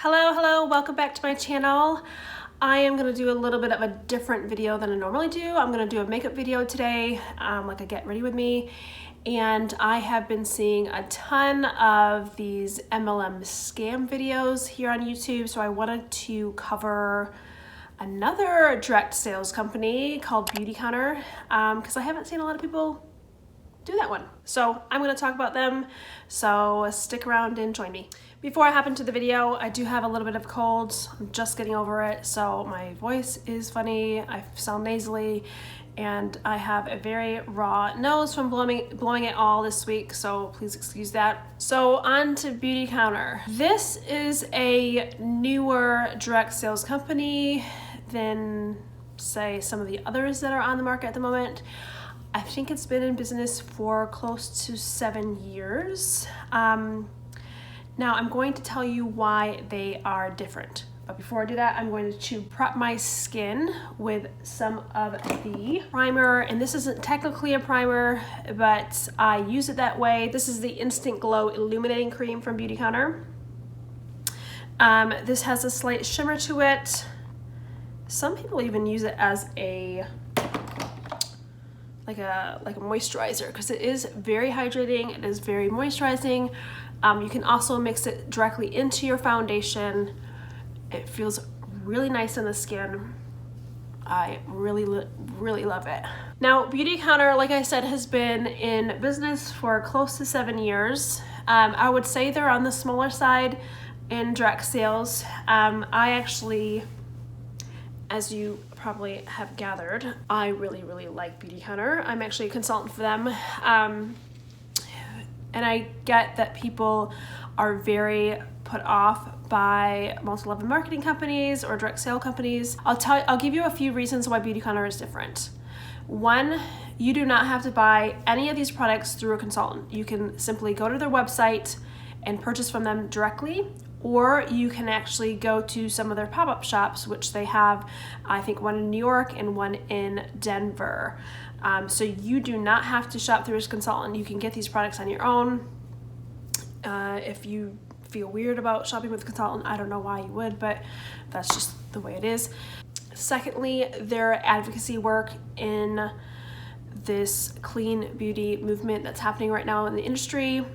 Hello, welcome back to my channel. I am going to do a little bit of a different video than I normally do. I'm going to do a makeup video today, like a get ready with me. And I have been seeing a ton of these MLM scam videos here on YouTube, so I wanted to cover another direct sales company called Beautycounter, because I haven't seen a lot of people do that one. So I'm going to talk about them, so stick around and join me. Before I hop into the video, I do have a little bit of cold. I'm just getting over it, so my voice is funny, I sound nasally, and I have a very raw nose from blowing it all this week, so please excuse that. So on to Beautycounter. This is a newer direct sales company than, say, some of the others that are on the market at the moment. I think it's been in business for close to 7 years. Now I'm going to tell you why they are different. But before I do that, I'm going to prep my skin with some of the primer. And this isn't technically a primer, but I use it that way. This is the Instant Glow Illuminating Cream from Beautycounter. This has a slight shimmer to it. Some people even use it as like a moisturizer, because it is very hydrating, it is very moisturizing. You can also mix it directly into your foundation. It feels really nice on the skin. I really love it. Now, Beautycounter, like I said, has been in business for close to 7 years. I would say they're on the smaller side in direct sales. I actually, as you probably have gathered, I really like Beautycounter. I'm actually a consultant for them. And I get that people are very put off by multi-level marketing companies or direct sale companies. I'll give you a few reasons why Beautycounter is different. One, you do not have to buy any of these products through a consultant. You can simply go to their website and purchase from them directly, or you can actually go to some of their pop-up shops, which they have, I think, one in New York and one in Denver. So you do not have to shop through a consultant. You can get these products on your own. If you feel weird about shopping with a consultant, I don't know why you would, but that's just the way it is. Secondly, their advocacy work in this clean beauty movement that's happening right now in the industry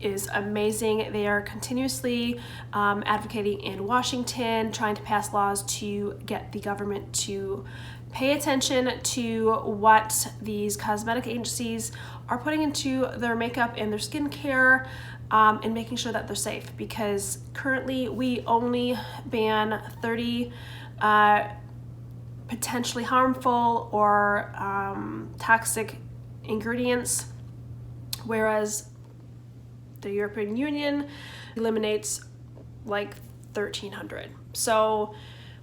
is amazing. They are continuously advocating in Washington, trying to pass laws to get the government to pay attention to what these cosmetic agencies are putting into their makeup and their skincare, and making sure that they're safe, because currently we only ban 30 potentially harmful or toxic ingredients, whereas the European Union eliminates like 1,300. So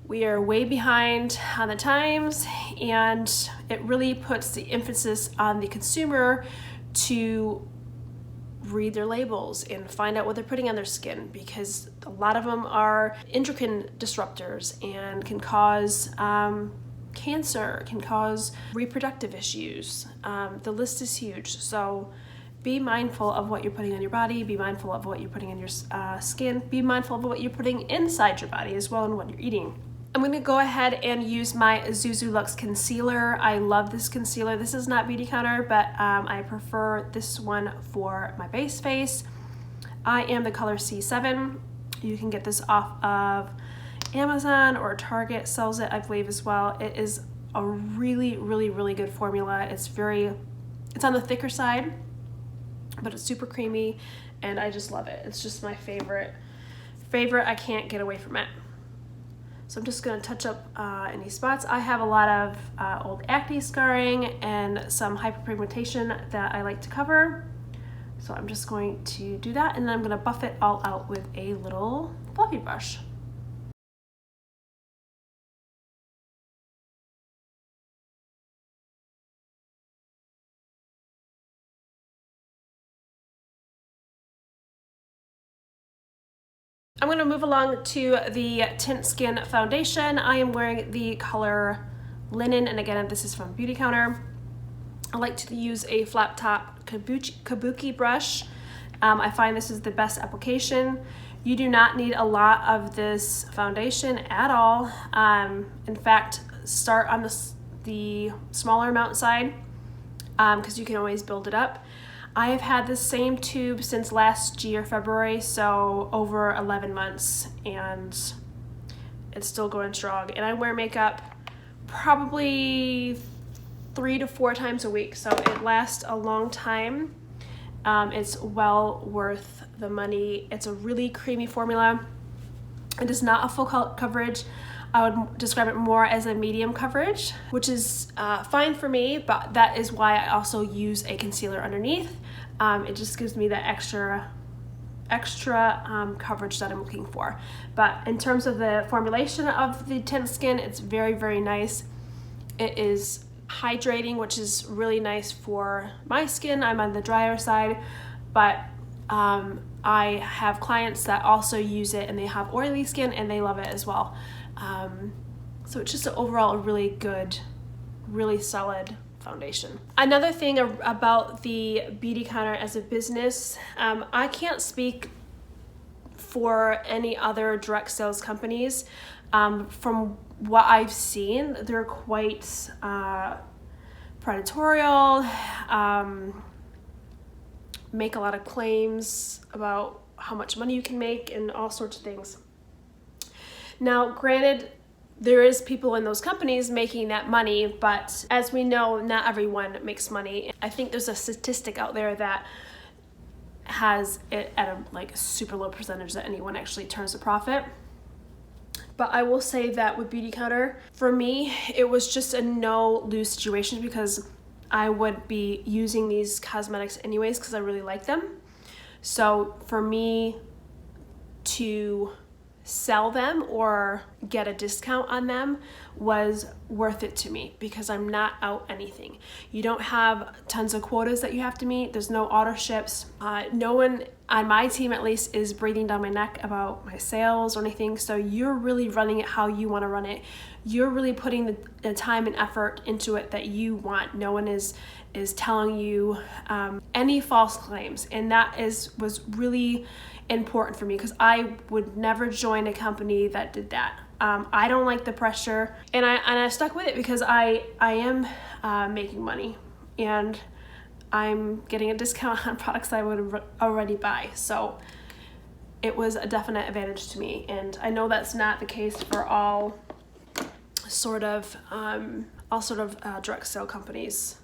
we are way behind on the times, and it really puts the emphasis on the consumer to read their labels and find out what they're putting on their skin, because a lot of them are endocrine disruptors and can cause cancer, can cause reproductive issues. The list is huge. So be mindful of what you're putting on your body, be mindful of what you're putting on your skin, be mindful of what you're putting inside your body as well, and what you're eating. I'm going to go ahead and use my Zuzu Luxe Concealer. I love this concealer. This is not Beautycounter, but I prefer this one for my base face. I am the color C7. You can get this off of Amazon, or Target sells it, I believe, as well. It is a really good formula. It's on the thicker side, but it's super creamy, and I just love it. It's just my favorite. I can't get away from it. So I'm just going to touch up any spots. I have a lot of old acne scarring and some hyperpigmentation that I like to cover. So I'm just going to do that, and then I'm going to buff it all out with a little fluffy brush. I'm going to move along to the Tint Skin Foundation. I am wearing the color Linen, and again, this is from Beautycounter. I like to use a flat top kabuki brush. I find this is the best application. You do not need a lot of this foundation at all. In fact, start on the smaller amount side because you can always build it up. I have had the same tube since last year, February, so over 11 months, and it's still going strong. And I wear makeup probably 3 to 4 times a week, so it lasts a long time. It's well worth the money. It's a really creamy formula. It is not a full coverage. I would describe it more as a medium coverage, which is fine for me, but that is why I also use a concealer underneath. It just gives me that extra coverage that I'm looking for. But in terms of the formulation of the tint skin, it's very, very nice. It is hydrating, which is really nice for my skin. I'm on the drier side, but I have clients that also use it and they have oily skin and they love it as well. So it's just overall a really good, really solid foundation. Another thing about the Beautycounter as a business, I can't speak for any other direct sales companies. From what I've seen, they're quite predatorial, make a lot of claims about how much money you can make and all sorts of things. Now, granted, there is people in those companies making that money, but as we know, not everyone makes money. I think there's a statistic out there that has it at a super low percentage that anyone actually turns a profit. But I will say that with Beautycounter, for me, it was just a no-lose situation because I would be using these cosmetics anyways because I really like them. So for me to sell them or get a discount on them was worth it to me because I'm not out anything. You don't have tons of quotas that you have to meet. There's no auto ships. No one on my team at least is breathing down my neck about my sales or anything. So you're really running it how you want to run it. You're really putting the time and effort into it that you want. No one is telling you any false claims, and that was really important for me because I would never join a company that did that. I don't like the pressure, and I stuck with it because I am making money and I'm getting a discount on products I would already buy. So it was a definite advantage to me, and I know that's not the case for all sort of direct sale companies,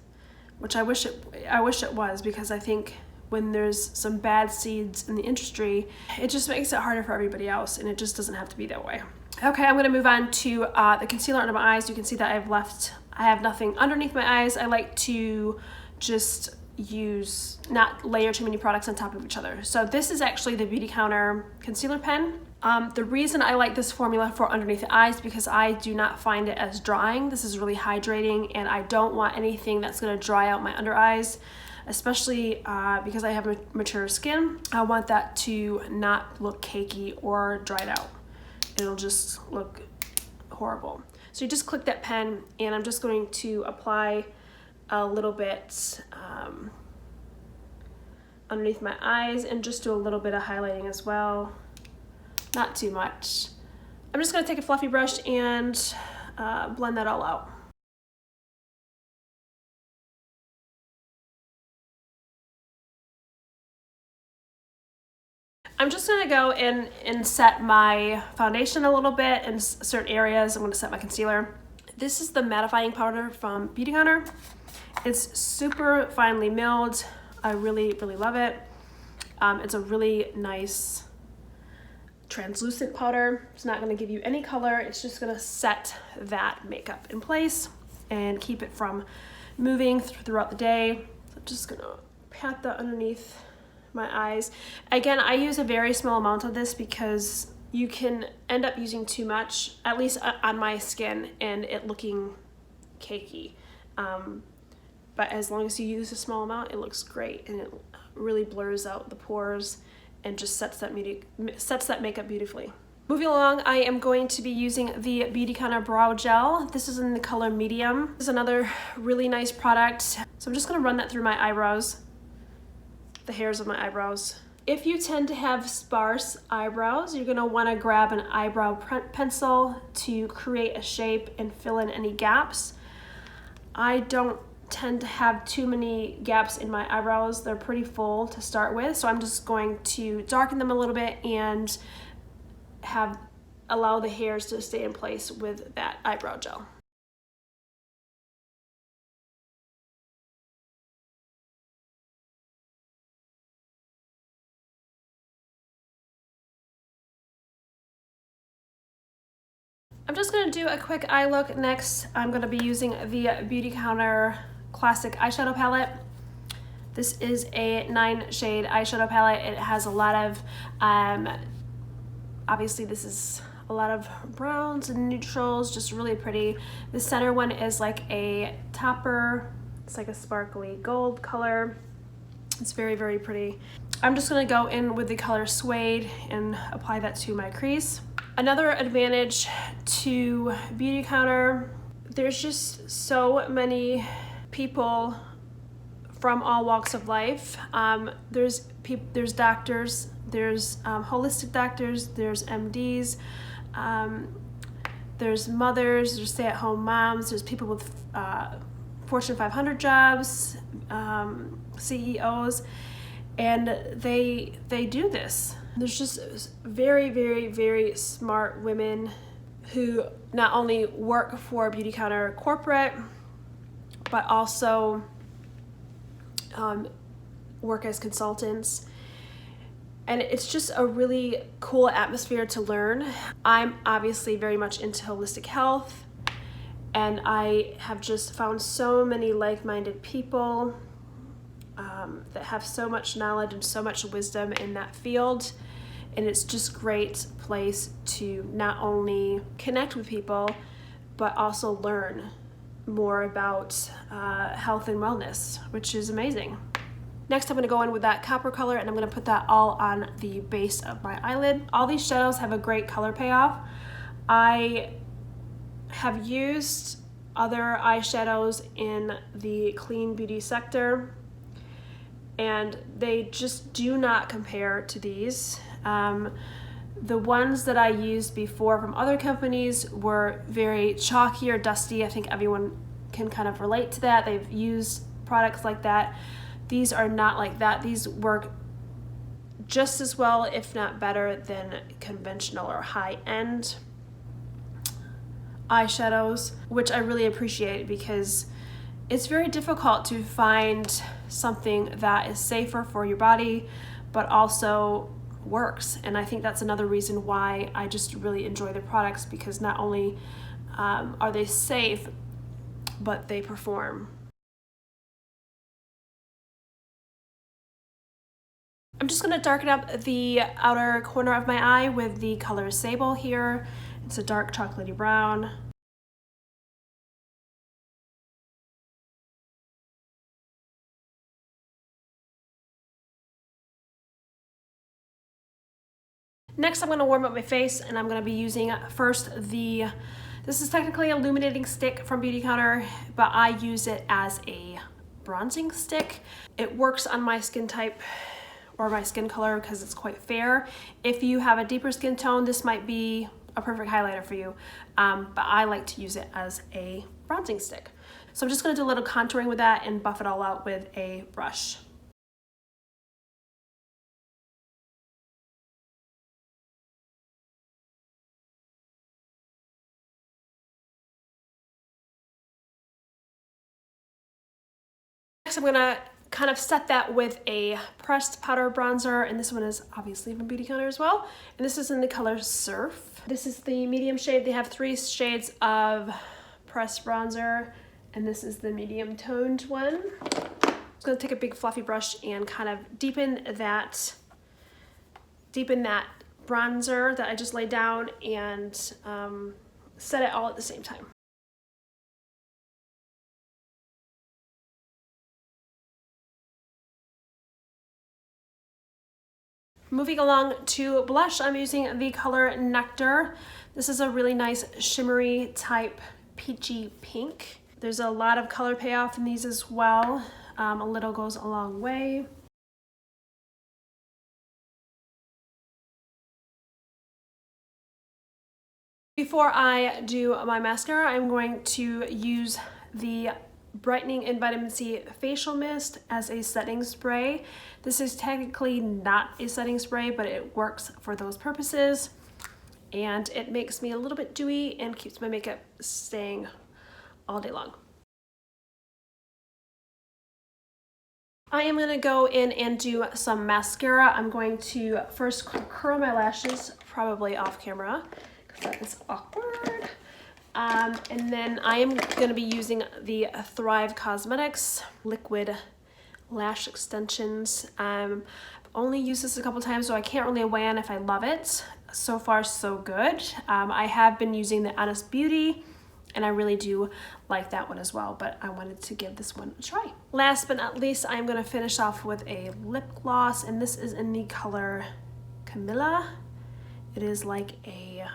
which I wish it was, because I think when there's some bad seeds in the industry, it just makes it harder for everybody else, and it just doesn't have to be that way. Okay, I'm gonna move on to the concealer under my eyes. You can see that I have nothing underneath my eyes. I like to just not layer too many products on top of each other. So this is actually the Beautycounter concealer pen. The reason I like this formula for underneath the eyes because I do not find it as drying. This is really hydrating, and I don't want anything that's gonna dry out my under eyes, especially because I have mature skin. I want that to not look cakey or dried out. It'll just look horrible. So you just click that pen, and I'm just going to apply a little bit underneath my eyes and just do a little bit of highlighting as well. Not too much. I'm just gonna take a fluffy brush and blend that all out. I'm just gonna go in and set my foundation a little bit in certain areas. I'm gonna set my concealer. This is the mattifying powder from Beautycounter. It's super finely milled. I really, really love it. It's a really nice translucent powder. It's not gonna give you any color. It's just gonna set that makeup in place and keep it from moving throughout the day. So I'm just gonna pat that underneath my eyes. Again, I use a very small amount of this because you can end up using too much, at least on my skin, and it looking cakey. But as long as you use a small amount, it looks great, and it really blurs out the pores and just sets that makeup beautifully. Moving along, I am going to be using the Beautycounter Brow Gel. This is in the color medium. This is another really nice product. So I'm just gonna run that through my eyebrows, the hairs of my eyebrows, If you tend to have sparse eyebrows, you're gonna wanna grab an eyebrow pencil to create a shape and fill in any gaps. I don't tend to have too many gaps in my eyebrows. They're pretty full to start with, so I'm just going to darken them a little bit and allow the hairs to stay in place with that eyebrow gel. I'm just gonna do a quick eye look next. I'm gonna be using the Beautycounter Classic Eyeshadow Palette. This is a 9-shade eyeshadow palette. It has a lot of, obviously this is a lot of browns and neutrals, just really pretty. The center one is like a topper. It's like a sparkly gold color. It's very, very pretty. I'm just gonna go in with the color Suede and apply that to my crease. Another advantage to Beautycounter, there's just so many people from all walks of life. There's doctors, there's holistic doctors, there's MDs, there's mothers, there's stay-at-home moms, there's people with Fortune 500 jobs, CEOs, and they do this. There's just very, very, very smart women who not only work for Beautycounter corporate, but also work as consultants. And it's just a really cool atmosphere to learn. I'm obviously very much into holistic health, and I have just found so many like-minded people that have so much knowledge and so much wisdom in that field. And it's just a great place to not only connect with people, but also learn more about health and wellness, which is amazing. Next, I'm gonna go in with that copper color, and I'm gonna put that all on the base of my eyelid. All these shadows have a great color payoff. I have used other eyeshadows in the clean beauty sector, and they just do not compare to these. The ones that I used before from other companies were very chalky or dusty. I think everyone can kind of relate to that. They've used products like that. These are not like that. These work just as well, if not better, than conventional or high-end eyeshadows, which I really appreciate because it's very difficult to find something that is safer for your body, but also works. And I think that's another reason why I just really enjoy the products, because not only are they safe, but they perform. I'm just gonna darken up the outer corner of my eye with the color Sable here. It's a dark chocolatey brown. Next, I'm gonna warm up my face, and I'm gonna be using first this is technically a illuminating stick from Beautycounter, but I use it as a bronzing stick. It works on my skin type or my skin color because it's quite fair. If you have a deeper skin tone, this might be a perfect highlighter for you, but I like to use it as a bronzing stick. So I'm just gonna do a little contouring with that and buff it all out with a brush. Next, I'm gonna kind of set that with a pressed powder bronzer, and this one is obviously from Beautycounter as well. And this is in the color Surf. This is the medium shade. They have 3 shades of pressed bronzer, and this is the medium toned one. I'm just gonna take a big fluffy brush and kind of deepen that bronzer that I just laid down, and set it all at the same time. Moving along to blush, I'm using the color Nectar. This is a really nice shimmery type peachy pink. There's a lot of color payoff in these as well. A little goes a long way. Before I do my mascara, I'm going to use the Brightening and Vitamin C Facial Mist as a setting spray. This is technically not a setting spray, but it works for those purposes. And it makes me a little bit dewy and keeps my makeup staying all day long. I am going to go in and do some mascara. I'm going to first curl my lashes, probably off camera, because that is awkward. And then I am going to be using the Thrive Cosmetics liquid lash extensions. I've only used this a couple times, so I can't really weigh in if I love it. So far, so good. I have been using the Honest Beauty, and I really do like that one as well, but I wanted to give this one a try. Last but not least, I'm gonna finish off with a lip gloss, and this is in the color Camilla. It is like a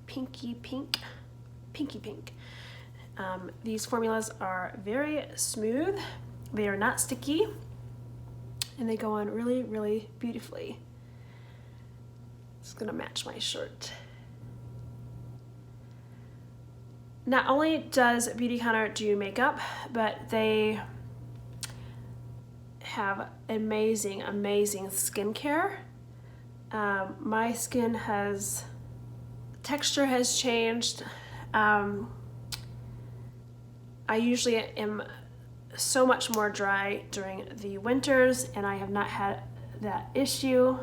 pinky pink. These formulas are very smooth. They are not sticky, and they go on really, really beautifully. It's gonna match my shirt. Not only does Beautycounter do makeup, but they have amazing, amazing skincare. My skin texture has changed. I usually am so much more dry during the winters, and I have not had that issue.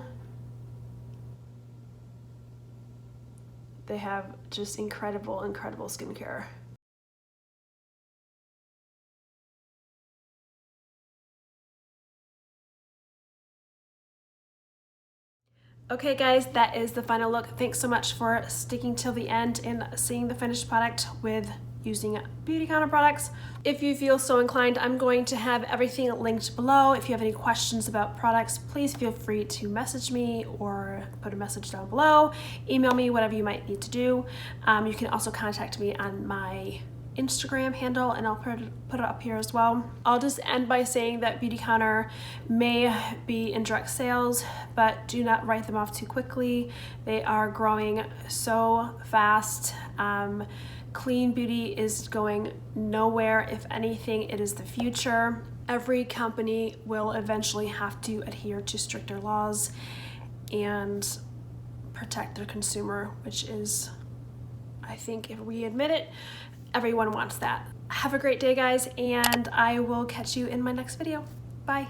They have just incredible, incredible skincare. Okay guys, that is the final look. Thanks so much for sticking till the end and seeing the finished product with using Beautycounter products. If you feel so inclined, I'm going to have everything linked below. If you have any questions about products, please feel free to message me or put a message down below. Email me, whatever you might need to do. You can also contact me on my Instagram handle, and I'll put it up here as well. I'll just end by saying that Beautycounter may be in direct sales, but do not write them off too quickly. They are growing so fast. Clean beauty is going nowhere. If anything, it is the future. Every company will eventually have to adhere to stricter laws and protect their consumer, which is, I think, if we admit it, everyone wants that. Have a great day, guys, and I will catch you in my next video. Bye.